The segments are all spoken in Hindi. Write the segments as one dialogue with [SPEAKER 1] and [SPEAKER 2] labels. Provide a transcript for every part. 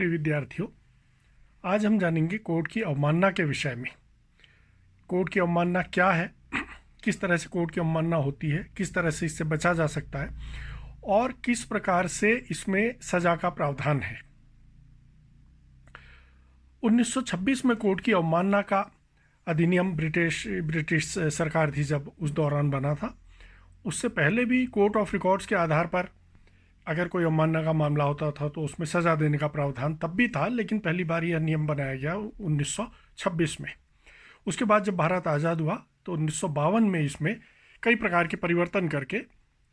[SPEAKER 1] प्रिय विद्यार्थियों, आज हम जानेंगे कोर्ट की अवमानना के विषय में। कोर्ट की अवमानना क्या है, किस तरह से कोर्ट की अवमानना होती है, किस तरह से इससे बचा जा सकता है और किस प्रकार से इसमें सजा का प्रावधान है। 1926 में कोर्ट की अवमानना का अधिनियम ब्रिटिश सरकार थी जब उस दौरान बना था। उससे पहले भी कोर्ट ऑफ रिकॉर्ड्स के आधार पर अगर कोई अवमानना का मामला होता था तो उसमें सज़ा देने का प्रावधान तब भी था, लेकिन पहली बार यह नियम बनाया गया 1926 में। उसके बाद जब भारत आज़ाद हुआ तो 1952 में इसमें कई प्रकार के परिवर्तन करके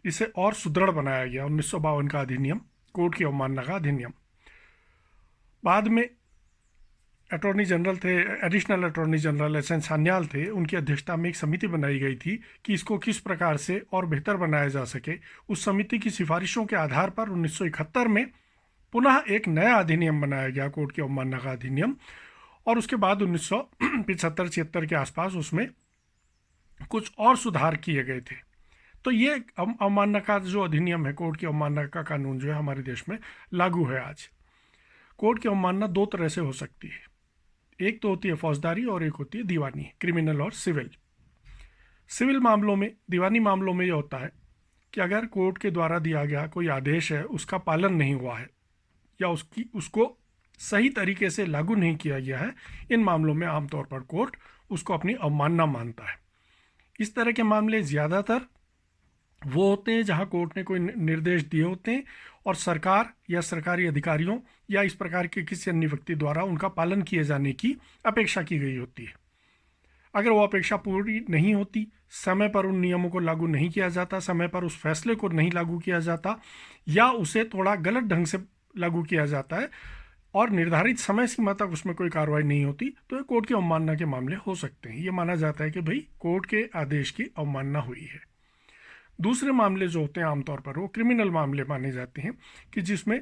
[SPEAKER 1] इसे और सुदृढ़ बनाया गया। 1952 का अधिनियम, कोर्ट की अवमानना का अधिनियम। बाद में अटॉर्नी जनरल थे, additional attorney general S N Sanyal थे, उनकी अध्यक्षता में एक समिति बनाई गई थी कि इसको किस प्रकार से और बेहतर बनाया जा सके। उस समिति की सिफारिशों के आधार पर 1971 में पुनः एक नया अधिनियम बनाया गया, कोर्ट की अवमानना का अधिनियम। और उसके बाद 1975-76 के आसपास उसमें कुछ और सुधार किए गए थे। तो ये अवमानना का जो अधिनियम है, कोर्ट की अवमानना का कानून जो है हमारे देश में लागू है आज। कोर्ट की अवमानना दो तरह से हो सकती है, एक तो होती है फौजदारी और एक होती है दीवानी, क्रिमिनल और सिविल। सिविल मामलों में, दीवानी मामलों में यह होता है कि अगर कोर्ट के द्वारा दिया गया कोई आदेश है, उसका पालन नहीं हुआ है या उसको सही तरीके से लागू नहीं किया गया है, इन मामलों में आमतौर पर कोर्ट उसको अपनी अवमानना मानता है। इस तरह के मामले ज़्यादातर वो होते हैं जहां कोर्ट ने कोई निर्देश दिए होते हैं और सरकार या सरकारी अधिकारियों या इस प्रकार के किसी अन्य व्यक्ति द्वारा उनका पालन किए जाने की अपेक्षा की गई होती है। अगर वो अपेक्षा पूरी नहीं होती, समय पर उन नियमों को लागू नहीं किया जाता, समय पर उस फैसले को नहीं लागू किया जाता या उसे थोड़ा गलत ढंग से लागू किया जाता है और निर्धारित समय सीमा तक उसमें कोई कार्रवाई नहीं होती, तो ये कोर्ट की अवमानना के मामले हो सकते हैं। ये माना जाता है कि भाई कोर्ट के आदेश की अवमानना हुई है। दूसरे मामले जो होते हैं आमतौर पर वो क्रिमिनल मामले माने जाते हैं कि जिसमें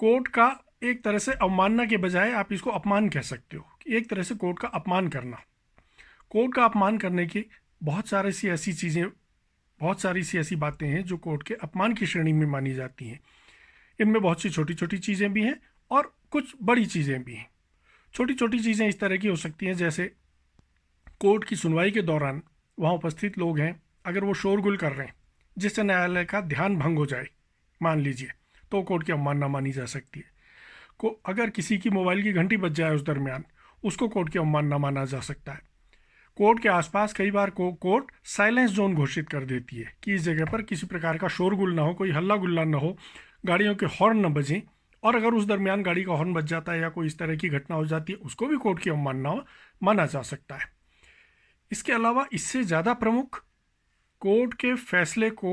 [SPEAKER 1] कोर्ट का एक तरह से अवमानना के बजाय आप इसको अपमान कह सकते हो, कि एक तरह से कोर्ट का अपमान करना। कोर्ट का अपमान करने की बहुत सारी सी ऐसी बातें हैं जो कोर्ट के अपमान की श्रेणी में मानी जाती हैं। इनमें बहुत सी छोटी छोटी चीज़ें भी हैं और कुछ बड़ी चीज़ें भी हैं। छोटी छोटी चीज़ें इस तरह की हो सकती हैं जैसे कोर्ट की सुनवाई के दौरान वहाँ उपस्थित लोग हैं, अगर वो शोरगुल कर रहे हैं जिससे न्यायालय का ध्यान भंग हो जाए, मान लीजिए, तो कोर्ट की अवमानना मानी जा सकती है। अगर किसी की मोबाइल की घंटी बज जाए उस दरमियान, उसको कोर्ट की अवमानना माना जा सकता है। कोर्ट के आसपास कई बार कोर्ट साइलेंस जोन घोषित कर देती है कि इस जगह पर किसी प्रकार का शोरगुल ना हो, कोई हल्ला गुल्ला ना हो, गाड़ियों के हॉर्न न बजें। और अगर उस दरमियान गाड़ी का हॉर्न बज जाता है या कोई इस तरह की घटना हो जाती है, उसको भी कोर्ट की अवमानना माना जा सकता है। इसके अलावा इससे ज़्यादा प्रमुख, कोर्ट के फैसले को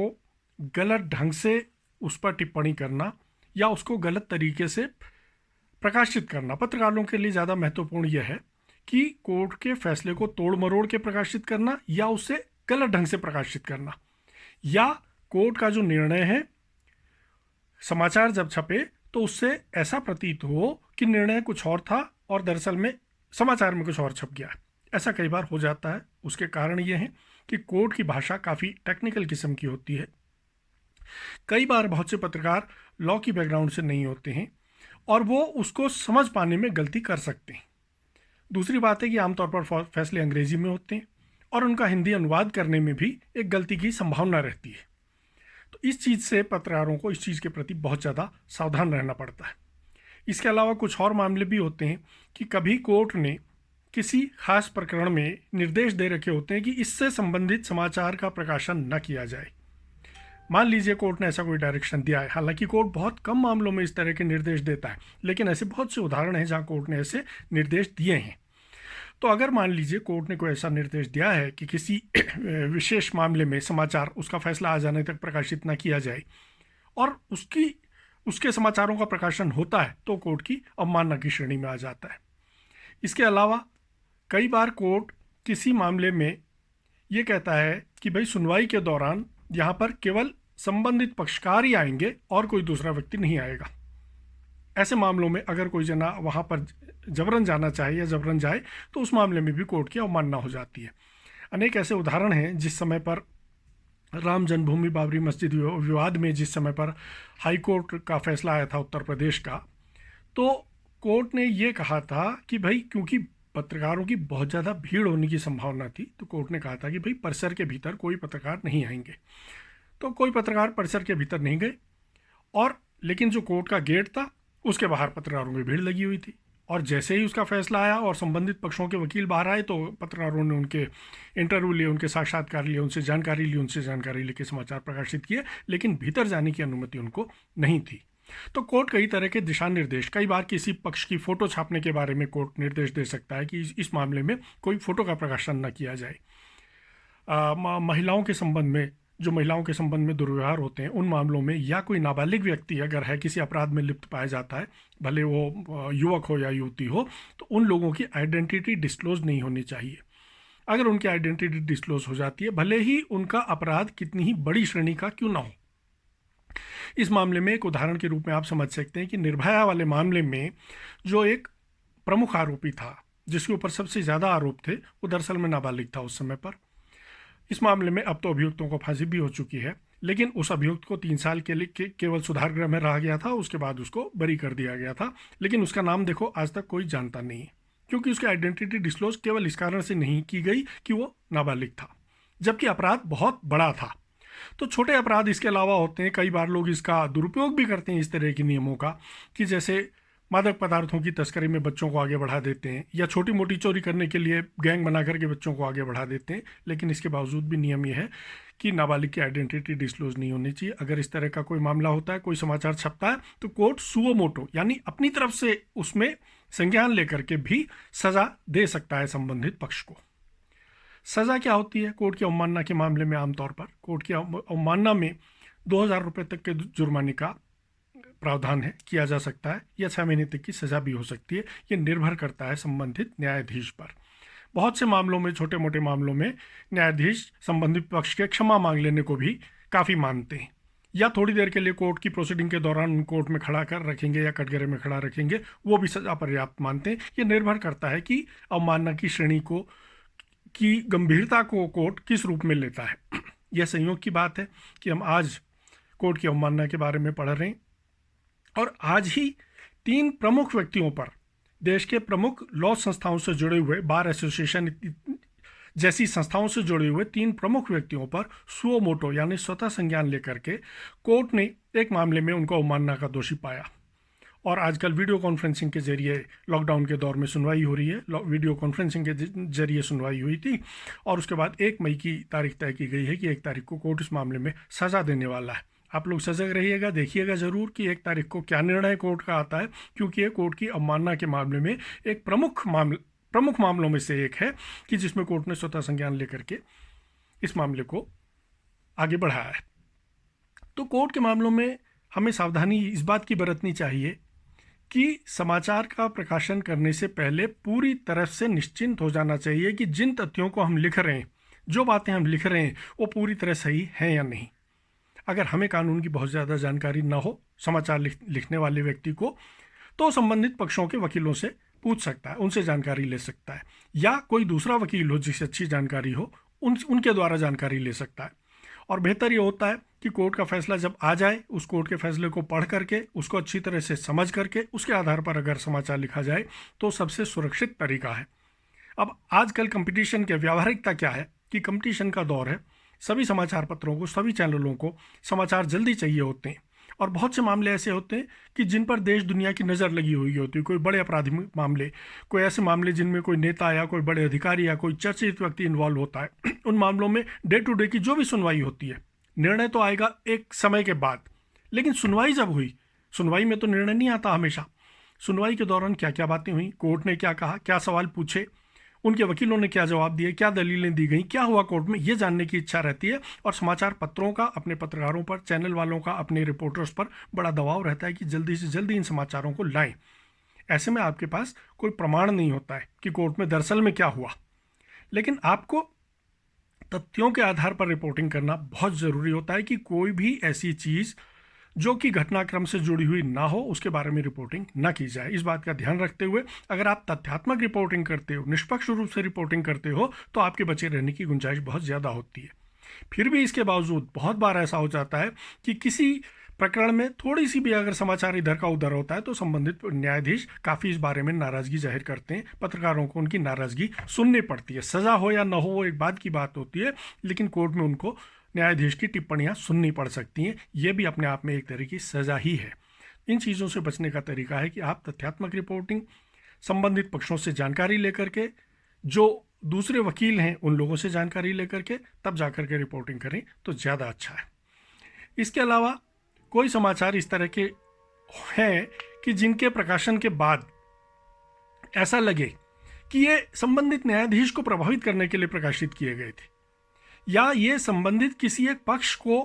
[SPEAKER 1] गलत ढंग से उस पर टिप्पणी करना या उसको गलत तरीके से प्रकाशित करना। पत्रकारों के लिए ज़्यादा महत्वपूर्ण यह है कि कोर्ट के फैसले को तोड़ मरोड़ के प्रकाशित करना या उसे गलत ढंग से प्रकाशित करना, या कोर्ट का जो निर्णय है समाचार जब छपे तो उससे ऐसा प्रतीत हो कि निर्णय कुछ और था और दरअसल में समाचार में कुछ और छप गया। ऐसा कई बार हो जाता है। उसके कारण ये है कि कोर्ट की भाषा काफ़ी टेक्निकल किस्म की होती है। कई बार बहुत से पत्रकार लॉ की बैकग्राउंड से नहीं होते हैं और वो उसको समझ पाने में गलती कर सकते हैं। दूसरी बात है कि आमतौर पर फैसले अंग्रेजी में होते हैं और उनका हिंदी अनुवाद करने में भी एक गलती की संभावना रहती है। तो इस चीज़ से पत्रकारों को इस चीज़ के प्रति बहुत ज़्यादा सावधान रहना पड़ता है। इसके अलावा कुछ और मामले भी होते हैं कि कभी कोर्ट ने किसी खास प्रकरण में निर्देश दे रखे होते हैं कि इससे संबंधित समाचार का प्रकाशन न किया जाए। मान लीजिए कोर्ट ने ऐसा कोई डायरेक्शन दिया है, हालांकि कोर्ट बहुत कम मामलों में इस तरह के निर्देश देता है, लेकिन ऐसे बहुत से उदाहरण हैं जहां कोर्ट ने ऐसे निर्देश दिए हैं। तो अगर मान लीजिए कोर्ट ने कोई ऐसा निर्देश दिया है कि किसी विशेष मामले में समाचार उसका फैसला आ जाने तक प्रकाशित न किया जाए और उसके समाचारों का प्रकाशन होता है, तो कोर्ट की अवमानना की श्रेणी में आ जाता है। इसके अलावा कई बार कोर्ट किसी मामले में ये कहता है कि भाई सुनवाई के दौरान यहाँ पर केवल संबंधित पक्षकार ही आएंगे और कोई दूसरा व्यक्ति नहीं आएगा। ऐसे मामलों में अगर कोई जना वहाँ पर जबरन जाना चाहे या जबरन जाए तो उस मामले में भी कोर्ट की अवमानना हो जाती है। अनेक ऐसे उदाहरण हैं जिस समय पर राम जन्मभूमि बाबरी मस्जिद विवाद में जिस समय पर हाई कोर्ट का फैसला आया था उत्तर प्रदेश का, तो कोर्ट ने ये कहा था कि भाई क्योंकि पत्रकारों की बहुत ज़्यादा भीड़ होने की संभावना थी, तो कोर्ट ने कहा था कि भाई परिसर के भीतर कोई पत्रकार नहीं आएंगे। तो कोई पत्रकार परिसर के भीतर नहीं गए, और लेकिन जो कोर्ट का गेट था उसके बाहर पत्रकारों की भीड़ लगी हुई थी। और जैसे ही उसका फैसला आया और संबंधित पक्षों के वकील बाहर आए, तो पत्रकारों ने उनके इंटरव्यू लिए, उनके साक्षात्कार लिए, उनसे जानकारी लेके समाचार प्रकाशित किए, लेकिन भीतर जाने की अनुमति उनको नहीं थी। तो कोर्ट कई तरह के दिशा निर्देश, कई बार किसी पक्ष की फ़ोटो छापने के बारे में कोर्ट निर्देश दे सकता है कि इस मामले में कोई फ़ोटो का प्रकाशन न किया जाए। महिलाओं के संबंध में, जो महिलाओं के संबंध में दुर्व्यवहार होते हैं उन मामलों में, या कोई नाबालिग व्यक्ति अगर है, किसी अपराध में लिप्त पाया जाता है, भले वो युवक हो या युवती हो, तो उन लोगों की आइडेंटिटी डिस्क्लोज नहीं होनी चाहिए। अगर उनकी आइडेंटिटी डिस्क्लोज हो जाती है, भले ही उनका अपराध कितनी ही बड़ी श्रेणी का क्यों ना हो। इस मामले में एक उदाहरण के रूप में आप समझ सकते हैं कि निर्भया वाले मामले में जो एक प्रमुख आरोपी था, जिसके ऊपर सबसे ज़्यादा आरोप थे, वो दरअसल में नाबालिग था उस समय पर। इस मामले में अब तो अभियुक्तों को फांसी भी हो चुकी है, लेकिन उस अभियुक्त को 3 साल के लिए केवल सुधार गृह में रहा गया था, उसके बाद उसको बरी कर दिया गया था। लेकिन उसका नाम देखो आज तक कोई जानता नहीं है, क्योंकि उसकी आइडेंटिटी डिस्क्लोज केवल इस कारण से नहीं की गई कि वो नाबालिग था, जबकि अपराध बहुत बड़ा था। तो छोटे अपराध इसके अलावा होते हैं, कई बार लोग इसका दुरुपयोग भी करते हैं इस तरह के नियमों का, कि जैसे मादक पदार्थों की तस्करी में बच्चों को आगे बढ़ा देते हैं, या छोटी मोटी चोरी करने के लिए गैंग बना करके बच्चों को आगे बढ़ा देते हैं। लेकिन इसके बावजूद भी नियम यह है कि नाबालिग की आइडेंटिटी डिस्क्लोज नहीं होनी चाहिए। अगर इस तरह का कोई मामला होता है, कोई समाचार छपता है, तो कोर्ट सुओ मोटो यानी अपनी तरफ से उसमें संज्ञान लेकर के भी सज़ा दे सकता है संबंधित पक्ष को। सज़ा क्या होती है कोर्ट की अवमानना के मामले में? आमतौर पर कोर्ट की अवमानना में 2000 रुपये तक के जुर्माने का प्रावधान है, किया जा सकता है, या 6 महीने तक की सज़ा भी हो सकती है। ये निर्भर करता है संबंधित न्यायाधीश पर। बहुत से मामलों में, छोटे मोटे मामलों में, न्यायाधीश संबंधित पक्ष के क्षमा मांग लेने को भी काफ़ी मानते हैं, या थोड़ी देर के लिए कोर्ट की प्रोसीडिंग के दौरान कोर्ट में खड़ा कर रखेंगे या कटघरे में खड़ा रखेंगे, वो भी सज़ा पर्याप्त मानते हैं। ये निर्भर करता है कि अवमानना की श्रेणी को, की गंभीरता को कोर्ट किस रूप में लेता है। यह संयोग की बात है कि हम आज कोर्ट की अवमानना के बारे में पढ़ रहे हैं, और आज ही 3 प्रमुख व्यक्तियों पर, देश के प्रमुख लॉ संस्थाओं से जुड़े हुए, बार एसोसिएशन जैसी संस्थाओं से जुड़े हुए 3 प्रमुख व्यक्तियों पर सुओ मोटो यानी स्वतः संज्ञान लेकर के कोर्ट ने एक मामले में उनको अवमानना का दोषी पाया। और आजकल वीडियो कॉन्फ्रेंसिंग के जरिए, लॉकडाउन के दौर में सुनवाई हो रही है, वीडियो कॉन्फ्रेंसिंग के जरिए सुनवाई हुई थी, और उसके बाद 1 मई की तारीख तय की गई है कि 1 तारीख को कोर्ट इस मामले में सज़ा देने वाला है। आप लोग सजग रहिएगा, देखिएगा ज़रूर कि 1 तारीख को क्या निर्णय कोर्ट का आता है, क्योंकि ये कोर्ट की अवमानना के मामले में एक प्रमुख मामलों में से एक है कि जिसमें कोर्ट ने स्वतः संज्ञान लेकर के इस मामले को आगे बढ़ाया है। तो कोर्ट के मामलों में हमें सावधानी इस बात की बरतनी चाहिए कि समाचार का प्रकाशन करने से पहले पूरी तरह से निश्चिंत हो जाना चाहिए कि जिन तथ्यों को हम लिख रहे हैं, जो बातें हम लिख रहे हैं, वो पूरी तरह सही हैं या नहीं। अगर हमें कानून की बहुत ज़्यादा जानकारी ना हो समाचार लिखने वाले व्यक्ति को, तो संबंधित पक्षों के वकीलों से पूछ सकता है, उनसे जानकारी ले सकता है, या कोई दूसरा वकील हो जिसे अच्छी जानकारी हो, उनके द्वारा जानकारी ले सकता है। और बेहतर ये होता है कि कोर्ट का फैसला जब आ जाए, उस कोर्ट के फैसले को पढ़ करके, उसको अच्छी तरह से समझ करके, उसके आधार पर अगर समाचार लिखा जाए तो सबसे सुरक्षित तरीका है। अब आजकल कंपटीशन की व्यावहारिकता क्या है कि कंपटीशन का दौर है, सभी समाचार पत्रों को, सभी चैनलों को समाचार जल्दी चाहिए होते हैं, और बहुत से मामले ऐसे होते हैं कि जिन पर देश दुनिया की नज़र लगी हुई होती है। कोई बड़े आपराधिक मामले, कोई ऐसे मामले जिनमें कोई नेता या कोई बड़े अधिकारी या कोई चर्चित व्यक्ति इन्वॉल्व होता है, उन मामलों में डे टू डे की जो भी सुनवाई होती है, निर्णय तो आएगा एक समय के बाद, लेकिन सुनवाई जब हुई, सुनवाई में तो निर्णय नहीं आता हमेशा। सुनवाई के दौरान क्या क्या बातें हुई, कोर्ट ने क्या कहा, क्या सवाल पूछे, उनके वकीलों ने क्या जवाब दिए, क्या दलीलें दी गई, क्या हुआ कोर्ट में, ये जानने की इच्छा रहती है। और समाचार पत्रों का, अपने पत्रकारों पर, चैनल वालों का, अपने रिपोर्टर्स पर बड़ा दबाव रहता है कि जल्दी से जल्दी इन समाचारों को लाएं। ऐसे में आपके पास कोई प्रमाण नहीं होता है कि कोर्ट में दरअसल में क्या हुआ, लेकिन आपको तथ्यों के आधार पर रिपोर्टिंग करना बहुत ज़रूरी होता है कि कोई भी ऐसी चीज़ जो कि घटनाक्रम से जुड़ी हुई ना हो, उसके बारे में रिपोर्टिंग ना की जाए। इस बात का ध्यान रखते हुए अगर आप तथ्यात्मक रिपोर्टिंग करते हो, निष्पक्ष रूप से रिपोर्टिंग करते हो, तो आपके बचे रहने की गुंजाइश बहुत ज़्यादा होती है। फिर भी इसके बावजूद बहुत बार ऐसा हो जाता है कि किसी प्रकरण में थोड़ी सी भी अगर समाचार इधर का उधर होता है तो संबंधित न्यायाधीश काफ़ी इस बारे में नाराज़गी जाहिर करते हैं। पत्रकारों को उनकी नाराज़गी सुननी पड़ती है। सज़ा हो या न हो वो एक बात की बात होती है, लेकिन कोर्ट में उनको न्यायाधीश की टिप्पणियां सुननी पड़ सकती हैं। ये भी अपने आप में एक तरह की सज़ा ही है। इन चीज़ों से बचने का तरीका है कि आप तथ्यात्मक रिपोर्टिंग, संबंधित पक्षों से जानकारी लेकर के, जो दूसरे वकील हैं उन लोगों से जानकारी लेकर के तब जाकर के रिपोर्टिंग करें तो ज़्यादा अच्छा है। इसके अलावा कोई समाचार इस तरह के हैं कि जिनके प्रकाशन के बाद ऐसा लगे कि ये संबंधित न्यायाधीश को प्रभावित करने के लिए प्रकाशित किए गए थे या ये संबंधित किसी एक पक्ष को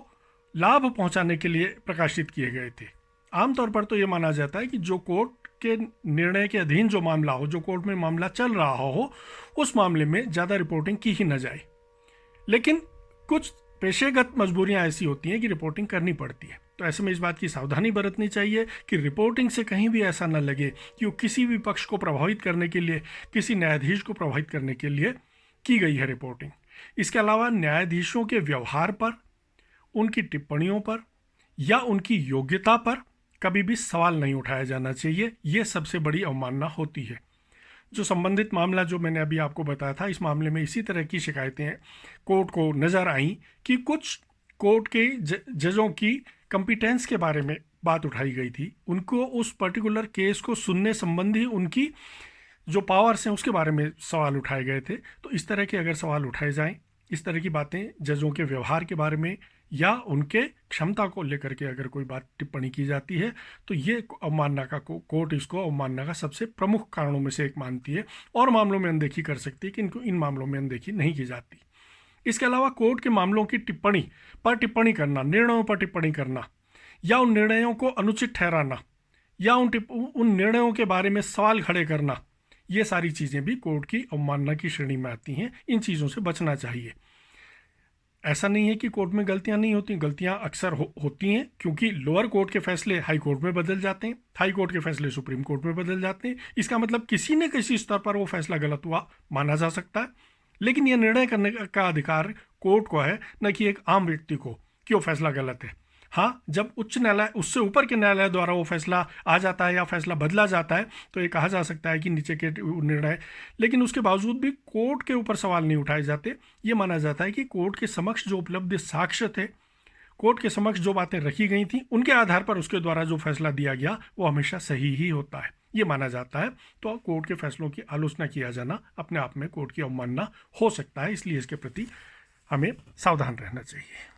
[SPEAKER 1] लाभ पहुंचाने के लिए प्रकाशित किए गए थे। आमतौर पर तो ये माना जाता है कि जो कोर्ट के निर्णय के अधीन जो मामला हो, जो कोर्ट में मामला चल रहा हो, उस मामले में ज़्यादा रिपोर्टिंग की ही न जाए। लेकिन कुछ पेशेगत मजबूरियां ऐसी होती हैं कि रिपोर्टिंग करनी पड़ती है। तो ऐसे में इस बात की सावधानी बरतनी चाहिए कि रिपोर्टिंग से कहीं भी ऐसा न लगे कि वो किसी भी पक्ष को प्रभावित करने के लिए, किसी न्यायाधीश को प्रभावित करने के लिए की गई है रिपोर्टिंग। इसके अलावा न्यायाधीशों के व्यवहार पर, उनकी टिप्पणियों पर या उनकी योग्यता पर कभी भी सवाल नहीं उठाया जाना चाहिए। ये सबसे बड़ी अवमानना होती है। जो संबंधित मामला जो मैंने अभी आपको बताया था, इस मामले में इसी तरह की शिकायतें कोर्ट को नज़र आईं कि कुछ कोर्ट के जजों की कंपिटेंस के बारे में बात उठाई गई थी। उनको उस पर्टिकुलर केस को सुनने संबंधी उनकी जो पावर्स हैं उसके बारे में सवाल उठाए गए थे। तो इस तरह के अगर सवाल उठाए जाएं, इस तरह की बातें जजों के व्यवहार के बारे में या उनके क्षमता को लेकर के अगर कोई बात टिप्पणी की जाती है तो ये अवमानना का कोर्ट इसको अवमानना का सबसे प्रमुख कारणों में से एक मानती है और मामलों में अनदेखी कर सकती है कि इनको इन मामलों में अनदेखी नहीं की जाती। इसके अलावा कोर्ट के मामलों की टिप्पणी पर टिप्पणी करना, निर्णयों पर टिप्पणी करना या उन निर्णयों को अनुचित ठहराना या उन निर्णयों के बारे में सवाल खड़े करना, ये सारी चीज़ें भी कोर्ट की अवमानना की श्रेणी में आती हैं। इन चीज़ों से बचना चाहिए। ऐसा नहीं है कि कोर्ट में गलतियां नहीं होती, गलतियां अक्सर होती हैं, क्योंकि लोअर कोर्ट के फैसले हाई कोर्ट में बदल जाते हैं, हाई कोर्ट के फैसले सुप्रीम कोर्ट में बदल जाते हैं। इसका मतलब किसी न किसी स्तर पर वो फैसला गलत हुआ माना जा सकता है, लेकिन यह निर्णय करने का अधिकार कोर्ट को है, न कि एक आम व्यक्ति को कि वो फैसला गलत है। हाँ, जब उच्च न्यायालय, उससे ऊपर के न्यायालय द्वारा वो फैसला आ जाता है या फैसला बदला जाता है तो ये कहा जा सकता है कि नीचे के निर्णय, लेकिन उसके बावजूद भी कोर्ट के ऊपर सवाल नहीं उठाए जाते। ये माना जाता है कि कोर्ट के समक्ष जो उपलब्ध साक्ष्य थे, कोर्ट के समक्ष जो बातें रखी गई थी, उनके आधार पर उसके द्वारा जो फैसला दिया गया वो हमेशा सही ही होता है, ये माना जाता है। तो कोर्ट के फैसलों की आलोचना किया जाना अपने आप में कोर्ट की अवमानना हो सकता है, इसलिए इसके प्रति हमें सावधान रहना चाहिए।